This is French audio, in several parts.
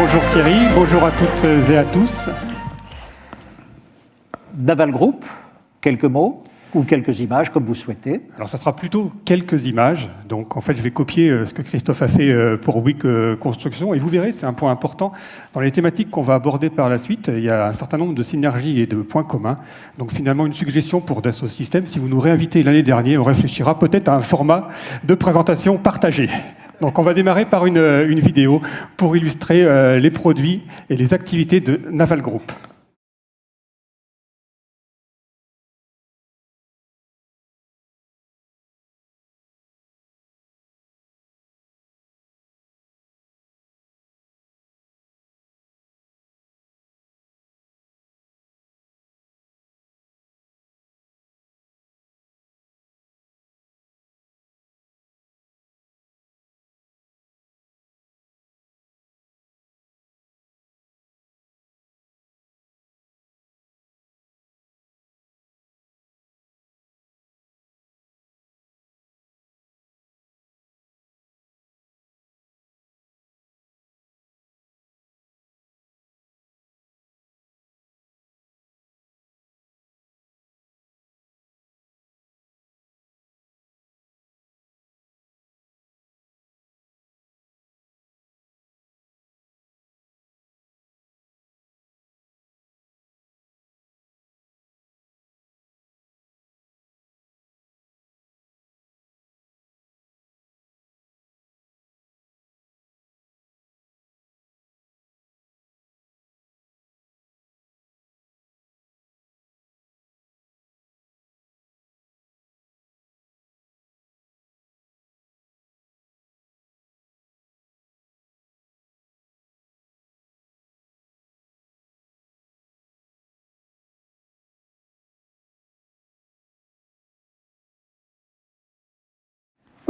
Bonjour Thierry, bonjour à toutes et à tous. Naval Group, quelques mots ou quelques images comme vous souhaitez. Alors ça sera plutôt quelques images, donc en fait je vais copier ce que Christophe a fait pour Bouygues Construction et vous verrez c'est un point important dans les thématiques qu'on va aborder par la suite, il y a un certain nombre de synergies et de points communs, donc finalement une suggestion pour Dassault Systèmes, si vous nous réinvitez l'année dernière, on réfléchira peut-être à un format de présentation partagé. Donc on va démarrer par une vidéo pour illustrer les produits et les activités de Naval Group.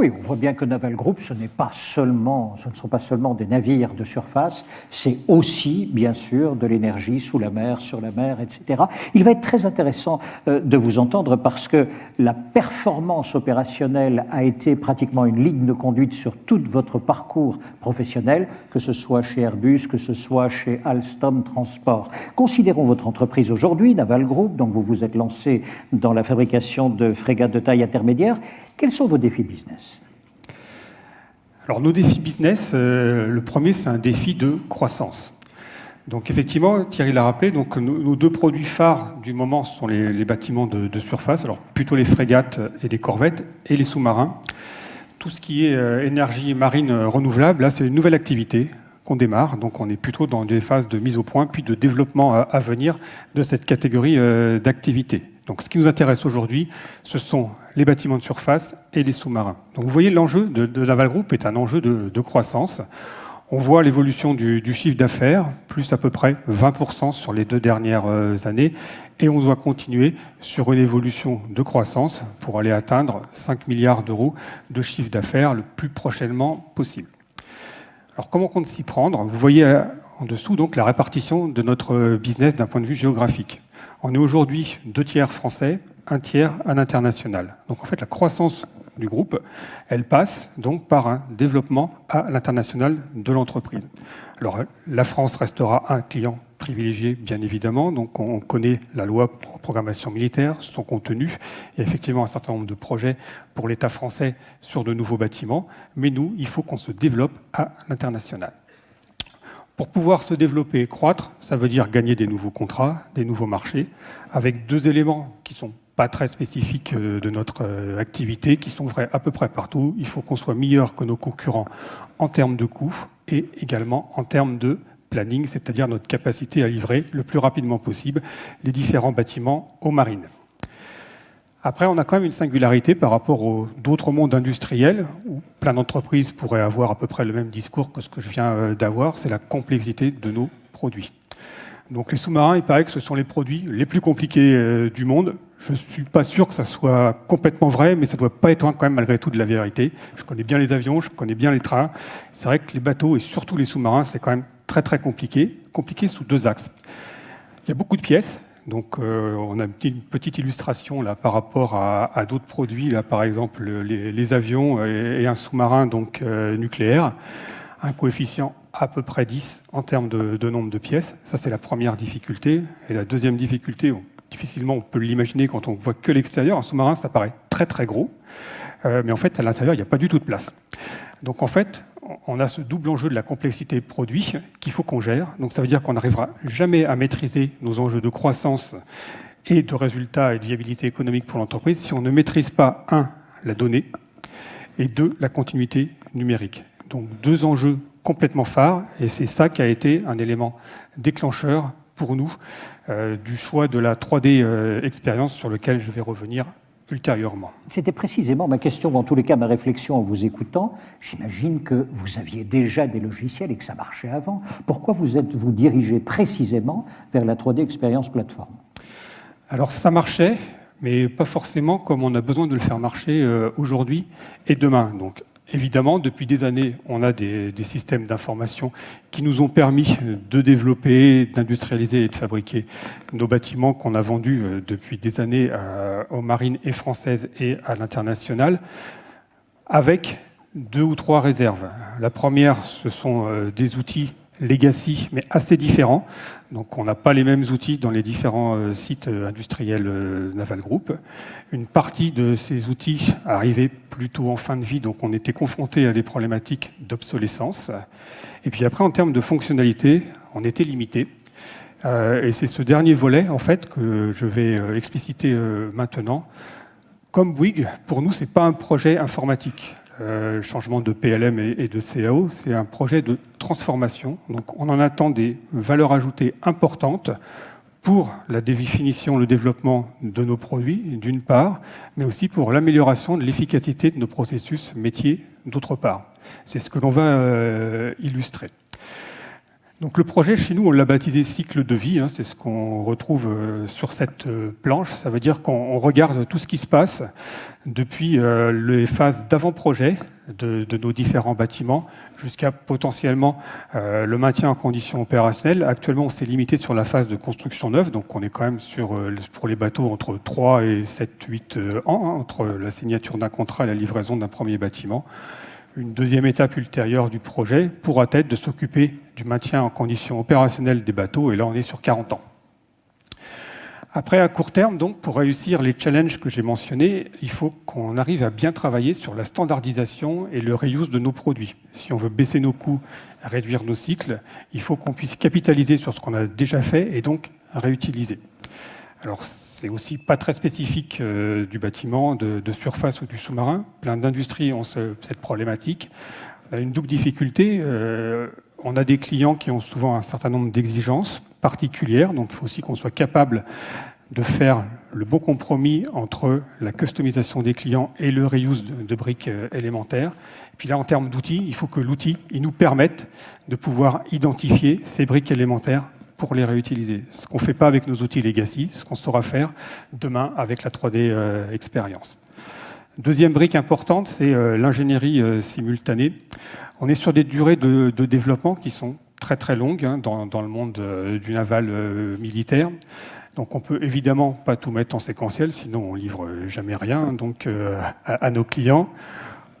Oui, on voit bien que Naval Group, ce ne sont pas seulement des navires de surface, c'est aussi, bien sûr, de l'énergie sous la mer, sur la mer, etc. Il va être très intéressant de vous entendre parce que la performance opérationnelle a été pratiquement une ligne de conduite sur tout votre parcours professionnel, que ce soit chez Airbus, que ce soit chez Alstom Transport. Considérons votre entreprise aujourd'hui, Naval Group, donc vous vous êtes lancé dans la fabrication de frégates de taille intermédiaire. Quels sont vos défis business ? Alors nos défis business, le premier c'est un défi de croissance. Donc effectivement, Thierry l'a rappelé, donc nos deux produits phares du moment sont les bâtiments de surface, alors plutôt les frégates et les corvettes et les sous-marins. Tout ce qui est énergie marine renouvelable, là c'est une nouvelle activité qu'on démarre, donc on est plutôt dans des phases de mise au point puis de développement à venir de cette catégorie d'activité. Donc ce qui nous intéresse aujourd'hui, ce sont les bâtiments de surface et les sous-marins. Donc vous voyez, l'enjeu de Naval Group est un enjeu de croissance. On voit l'évolution du chiffre d'affaires, plus à peu près 20% sur les 2 dernières années, et on doit continuer sur une évolution de croissance pour aller atteindre 5 milliards d'euros de chiffre d'affaires le plus prochainement possible. Alors comment compte s'y prendre ? Vous voyez en dessous donc la répartition de notre business d'un point de vue géographique. On est aujourd'hui 2 tiers français, 1 tiers à l'international. Donc en fait la croissance du groupe, elle passe donc par un développement à l'international de l'entreprise. Alors la France restera un client privilégié bien évidemment, donc on connaît la loi programmation militaire, son contenu, et effectivement un certain nombre de projets pour l'État français sur de nouveaux bâtiments, mais nous, il faut qu'on se développe à l'international. Pour pouvoir se développer et croître, ça veut dire gagner des nouveaux contrats, des nouveaux marchés, avec 2 éléments qui sont pas très spécifiques de notre activité, qui sont vrais à peu près partout. Il faut qu'on soit meilleur que nos concurrents en termes de coûts et également en termes de planning, c'est-à-dire notre capacité à livrer le plus rapidement possible les différents bâtiments aux marines. Après, on a quand même une singularité par rapport aux d'autres mondes industriels, où plein d'entreprises pourraient avoir à peu près le même discours que ce que je viens d'avoir, c'est la complexité de nos produits. Donc les sous-marins, il paraît que ce sont les produits les plus compliqués du monde. Je ne suis pas sûr que ça soit complètement vrai, mais ça ne doit pas être quand même malgré tout de la vérité. Je connais bien les avions, je connais bien les trains. C'est vrai que les bateaux et surtout les sous-marins, c'est quand même très très compliqué sous 2 axes. Il y a beaucoup de pièces. Donc, on a une petite illustration là par rapport à d'autres produits, là par exemple les avions et un sous-marin donc nucléaire. un coefficient à peu près 10 en termes de nombre de pièces. Ça, c'est la première difficulté. Et la deuxième difficulté, difficilement on peut l'imaginer quand on voit que l'extérieur. Un sous-marin, ça paraît très très gros. Mais en fait, à l'intérieur, il n'y a pas du tout de place. Donc en fait, on a ce double enjeu de la complexité produit qu'il faut qu'on gère. Donc ça veut dire qu'on n'arrivera jamais à maîtriser nos enjeux de croissance et de résultats et de viabilité économique pour l'entreprise si on ne maîtrise pas, un, la donnée, et deux, la continuité numérique. Donc deux enjeux complètement phares, et c'est ça qui a été un élément déclencheur pour nous du choix de la 3D expérience sur lequel je vais revenir ultérieurement. C'était précisément ma question, ou en tous les cas ma réflexion en vous écoutant. J'imagine que vous aviez déjà des logiciels et que ça marchait avant. Pourquoi vous dirigez précisément vers la 3D expérience plateforme? Alors ça marchait, mais pas forcément comme on a besoin de le faire marcher aujourd'hui et demain. Donc évidemment, depuis des années, on a des systèmes d'information qui nous ont permis de développer, d'industrialiser et de fabriquer nos bâtiments qu'on a vendus depuis des années aux marines et françaises et à l'international, avec 2 ou 3 réserves. La première, ce sont des outils legacy, mais assez différents. Donc on n'a pas les mêmes outils dans les différents sites industriels Naval Group. Une partie de ces outils arrivait plutôt en fin de vie, donc on était confronté à des problématiques d'obsolescence. Et puis après, en termes de fonctionnalité, on était limité. Et c'est ce dernier volet, en fait, que je vais expliciter maintenant. Comme Bouygues, pour nous, ce n'est pas un projet informatique. Le changement de PLM et de CAO, c'est un projet de transformation. Donc on en attend des valeurs ajoutées importantes pour la définition, le développement de nos produits, d'une part, mais aussi pour l'amélioration de l'efficacité de nos processus métiers, d'autre part. C'est ce que l'on va illustrer. Donc le projet, chez nous, on l'a baptisé cycle de vie, c'est ce qu'on retrouve sur cette planche. Ça veut dire qu'on regarde tout ce qui se passe depuis les phases d'avant-projet de nos différents bâtiments jusqu'à potentiellement le maintien en conditions opérationnelles. Actuellement, on s'est limité sur la phase de construction neuve, donc on est quand même sur, pour les bateaux, entre 3 et 7, 8 ans, entre la signature d'un contrat et la livraison d'un premier bâtiment. Une deuxième étape ultérieure du projet pourra être de s'occuper du maintien en conditions opérationnelles des bateaux, et là on est sur 40 ans. Après, à court terme, donc, pour réussir les challenges que j'ai mentionnés, il faut qu'on arrive à bien travailler sur la standardisation et le reuse de nos produits. Si on veut baisser nos coûts, réduire nos cycles, il faut qu'on puisse capitaliser sur ce qu'on a déjà fait et donc réutiliser. Alors, c'est aussi pas très spécifique du bâtiment, de surface ou du sous-marin. Plein d'industries ont cette problématique. On a une double difficulté. On a des clients qui ont souvent un certain nombre d'exigences particulières, donc il faut aussi qu'on soit capable de faire le bon compromis entre la customisation des clients et le reuse de briques élémentaires. Et puis là, en termes d'outils, il faut que l'outil nous permette de pouvoir identifier ces briques élémentaires pour les réutiliser. Ce qu'on ne fait pas avec nos outils legacy, ce qu'on saura faire demain avec la 3D expérience. Deuxième brique importante, c'est l'ingénierie simultanée. On est sur des durées de développement qui sont très très longues dans le monde du naval militaire. Donc on peut évidemment pas tout mettre en séquentiel, sinon on livre jamais rien donc, à nos clients.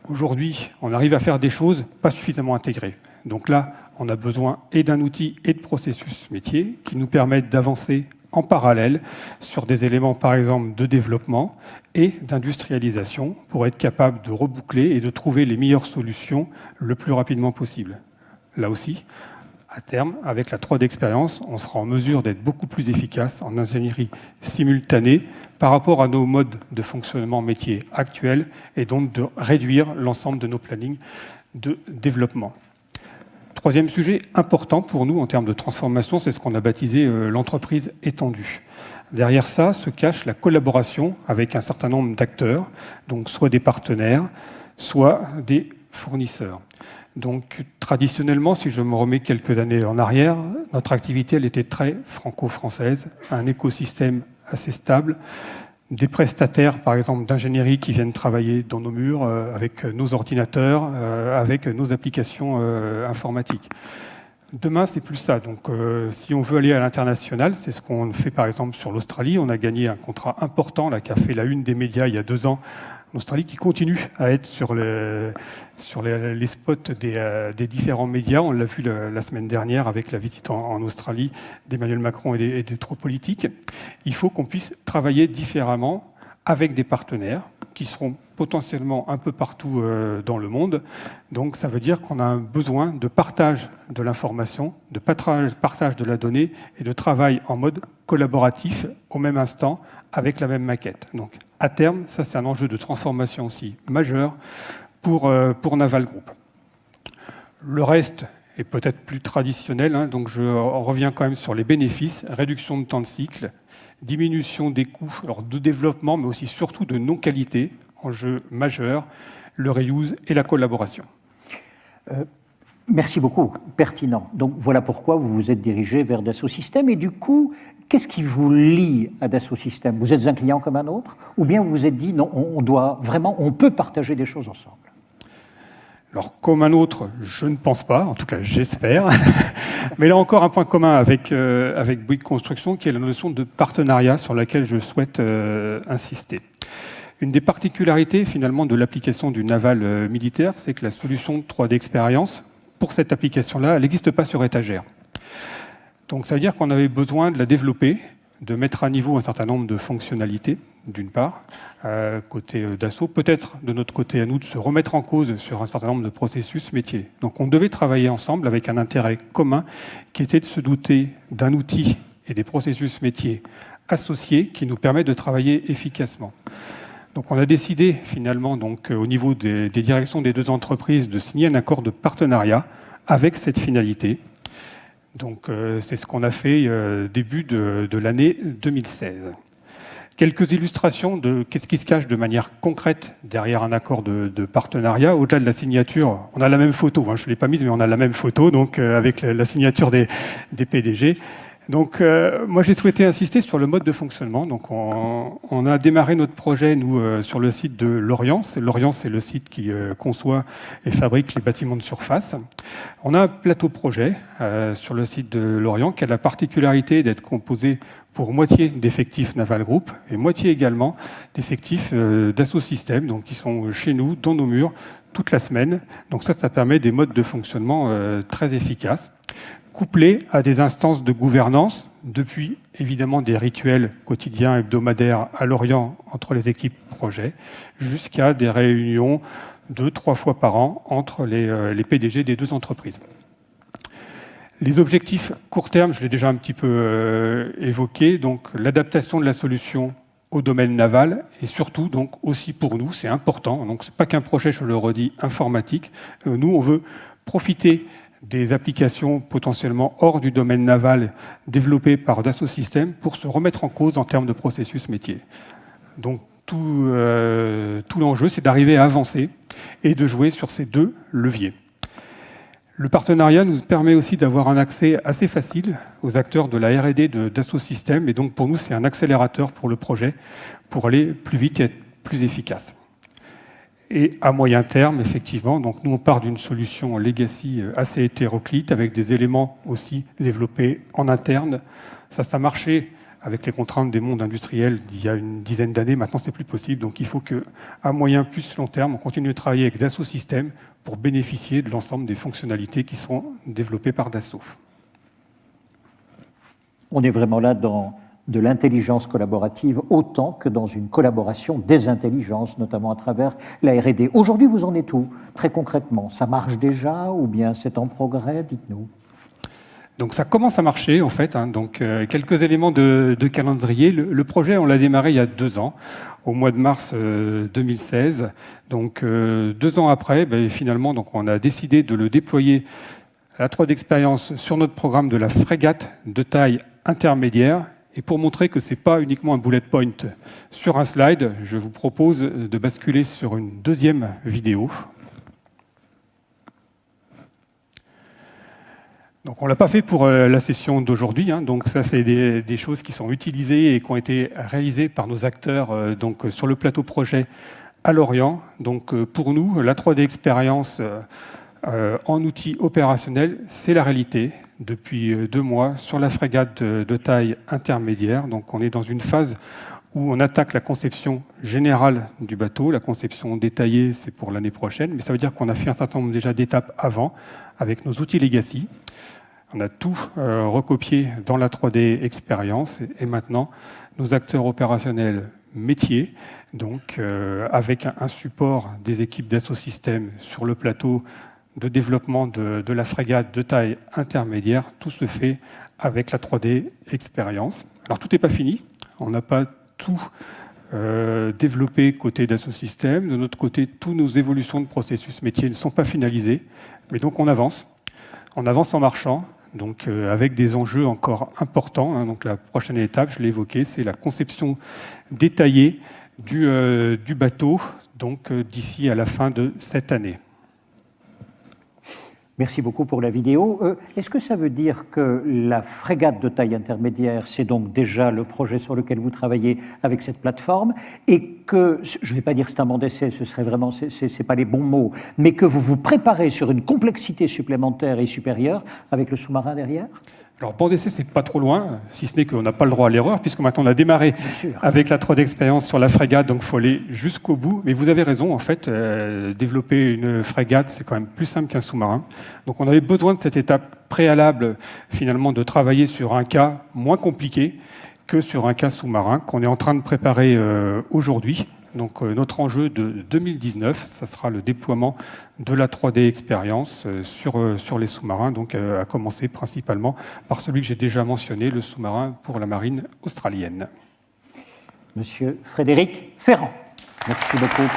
Aujourd'hui, on arrive à faire des choses pas suffisamment intégrées. Donc là, on a besoin et d'un outil et de processus métier qui nous permettent d'avancer en parallèle sur des éléments, par exemple, de développement et d'industrialisation pour être capable de reboucler et de trouver les meilleures solutions le plus rapidement possible. Là aussi, à terme, avec la 3D expérience, on sera en mesure d'être beaucoup plus efficace en ingénierie simultanée par rapport à nos modes de fonctionnement métier actuels et donc de réduire l'ensemble de nos plannings de développement. Troisième sujet important pour nous en termes de transformation, c'est ce qu'on a baptisé l'entreprise étendue. Derrière ça se cache la collaboration avec un certain nombre d'acteurs, donc soit des partenaires, soit des fournisseurs. Donc traditionnellement, si je me remets quelques années en arrière, notre activité elle était très franco-française, un écosystème assez stable, des prestataires, par exemple, d'ingénierie qui viennent travailler dans nos murs avec nos ordinateurs, avec nos applications informatiques. Demain, c'est plus ça. Donc, si on veut aller à l'international, c'est ce qu'on fait, par exemple, sur l'Australie. On a gagné un contrat important là, qui a fait la une des médias il y a 2 ans Australie, qui continue à être sur les spots des différents médias. On l'a vu la semaine dernière avec la visite en Australie d'Emmanuel Macron et des troupes politiques. Il faut qu'on puisse travailler différemment avec des partenaires qui seront potentiellement un peu partout dans le monde. Donc ça veut dire qu'on a un besoin de partage de l'information, de partage de la donnée et de travail en mode collaboratif au même instant avec la même maquette. Donc à terme, ça c'est un enjeu de transformation aussi majeur pour Naval Group. Le reste est peut-être plus traditionnel, hein, donc je reviens quand même sur les bénéfices, réduction de temps de cycle, diminution des coûts alors de développement, mais aussi surtout de non-qualité, enjeu majeur, le reuse et la collaboration. Merci beaucoup, pertinent. Donc voilà pourquoi vous vous êtes dirigé vers Dassault Systèmes. Et du coup, qu'est-ce qui vous lie à Dassault Systèmes? Vous êtes un client comme un autre? Ou bien vous vous êtes dit, non, on peut partager des choses ensemble? Alors, comme un autre, je ne pense pas, en tout cas j'espère. Mais là encore, un point commun avec Bouygues Construction, qui est la notion de partenariat sur laquelle je souhaite insister. Une des particularités finalement de l'application du naval militaire, c'est que la solution 3D Expérience, pour cette application-là, elle n'existe pas sur étagère. Donc ça veut dire qu'on avait besoin de la développer, de mettre à niveau un certain nombre de fonctionnalités, d'une part, côté Dassault, peut-être de notre côté à nous de se remettre en cause sur un certain nombre de processus métiers. Donc on devait travailler ensemble avec un intérêt commun qui était de se doter d'un outil et des processus métiers associés qui nous permettent de travailler efficacement. Donc on a décidé finalement donc, au niveau des directions des deux entreprises de signer un accord de partenariat avec cette finalité. Donc c'est ce qu'on a fait début de l'année 2016. Quelques illustrations de qu'est-ce qui se cache de manière concrète derrière un accord de partenariat. Au-delà de la signature, on a la même photo, hein, je ne l'ai pas mise, mais on a la même photo donc, avec la signature des PDG. Donc, moi, j'ai souhaité insister sur le mode de fonctionnement. Donc, on a démarré notre projet, nous, sur le site de Lorient. Lorient, c'est le site qui conçoit et fabrique les bâtiments de surface. On a un plateau projet sur le site de Lorient qui a la particularité d'être composé pour moitié d'effectifs Naval Group et moitié également d'effectifs Dassault Systèmes, donc qui sont chez nous, dans nos murs, toute la semaine. Donc ça permet des modes de fonctionnement très efficaces, couplés à des instances de gouvernance, depuis évidemment des rituels quotidiens, hebdomadaires à Lorient entre les équipes projet, jusqu'à des réunions 2-3 fois par an entre les PDG des deux entreprises. Les objectifs court terme, je l'ai déjà un petit peu évoqué, donc l'adaptation de la solution au domaine naval et surtout donc aussi pour nous, c'est important. Donc c'est pas qu'un projet, je le redis, informatique. Nous, on veut profiter des applications potentiellement hors du domaine naval développées par Dassault Systèmes pour se remettre en cause en termes de processus métier. Donc tout l'enjeu, c'est d'arriver à avancer et de jouer sur ces deux leviers. Le partenariat nous permet aussi d'avoir un accès assez facile aux acteurs de la R&D de Dassault Systèmes et donc pour nous, c'est un accélérateur pour le projet pour aller plus vite et être plus efficace. Et à moyen terme, effectivement, donc nous on part d'une solution legacy assez hétéroclite avec des éléments aussi développés en interne. Ça marchait avec les contraintes des mondes industriels d'il y a une dizaine d'années. Maintenant, c'est plus possible. Donc il faut qu'à moyen plus long terme, on continue de travailler avec Dassault Systèmes pour bénéficier de l'ensemble des fonctionnalités qui seront développées par Dassault. On est vraiment là dans de l'intelligence collaborative autant que dans une collaboration des intelligences, notamment à travers la R&D. Aujourd'hui, vous en êtes où, très concrètement? Ça marche déjà ou bien c'est en progrès? Dites-nous. Donc ça commence à marcher en fait. Hein. Donc quelques éléments de calendrier. Le projet, on l'a démarré il y a 2 ans, au mois de mars 2016. Donc 2 ans après, finalement, donc on a décidé de le déployer à la 3D Expérience sur notre programme de la frégate de taille intermédiaire. Et pour montrer que ce n'est pas uniquement un bullet point sur un slide, je vous propose de basculer sur une deuxième vidéo. Donc on ne l'a pas fait pour la session d'aujourd'hui, hein. Donc ça c'est des choses qui sont utilisées et qui ont été réalisées par nos acteurs donc, sur le plateau projet à Lorient. Donc pour nous, la 3D Expérience en outil opérationnel, c'est la réalité depuis 2 mois sur la frégate de taille intermédiaire. Donc on est dans une phase où on attaque la conception générale du bateau. La conception détaillée, c'est pour l'année prochaine, mais ça veut dire qu'on a fait un certain nombre déjà d'étapes avant, avec nos outils Legacy. On a tout recopié dans la 3D Expérience, et maintenant, nos acteurs opérationnels métiers, donc avec un support des équipes Dassault Systèmes sur le plateau de développement de la frégate de taille intermédiaire, tout se fait avec la 3D Expérience. Alors tout n'est pas fini, on n'a pas tout développé côté Dassault Systèmes. De notre côté, toutes nos évolutions de processus métier ne sont pas finalisées, mais donc on avance en marchant, donc avec des enjeux encore importants. Hein. Donc la prochaine étape, je l'ai évoqué, c'est la conception détaillée du bateau, donc d'ici à la fin de cette année. Merci beaucoup pour la vidéo. Est-ce que ça veut dire que la frégate de taille intermédiaire, c'est donc déjà le projet sur lequel vous travaillez avec cette plateforme, et que, je ne vais pas dire c'est un banc d'essai, ce serait vraiment, c'est pas les bons mots, mais que vous vous préparez sur une complexité supplémentaire et supérieure avec le sous-marin derrière? Alors, banc d'essai, c'est pas trop loin, si ce n'est qu'on n'a pas le droit à l'erreur, puisque maintenant on a démarré avec la 3D Expérience sur la frégate, donc il faut aller jusqu'au bout. Mais vous avez raison, en fait, développer une frégate, c'est quand même plus simple qu'un sous-marin. Donc on avait besoin de cette étape préalable, finalement, de travailler sur un cas moins compliqué que sur un cas sous-marin qu'on est en train de préparer aujourd'hui. Donc notre enjeu de 2019, ça sera le déploiement de la 3D Expérience sur les sous-marins, donc à commencer principalement par celui que j'ai déjà mentionné, le sous-marin pour la marine australienne. Monsieur Frédéric Ferrand, merci beaucoup.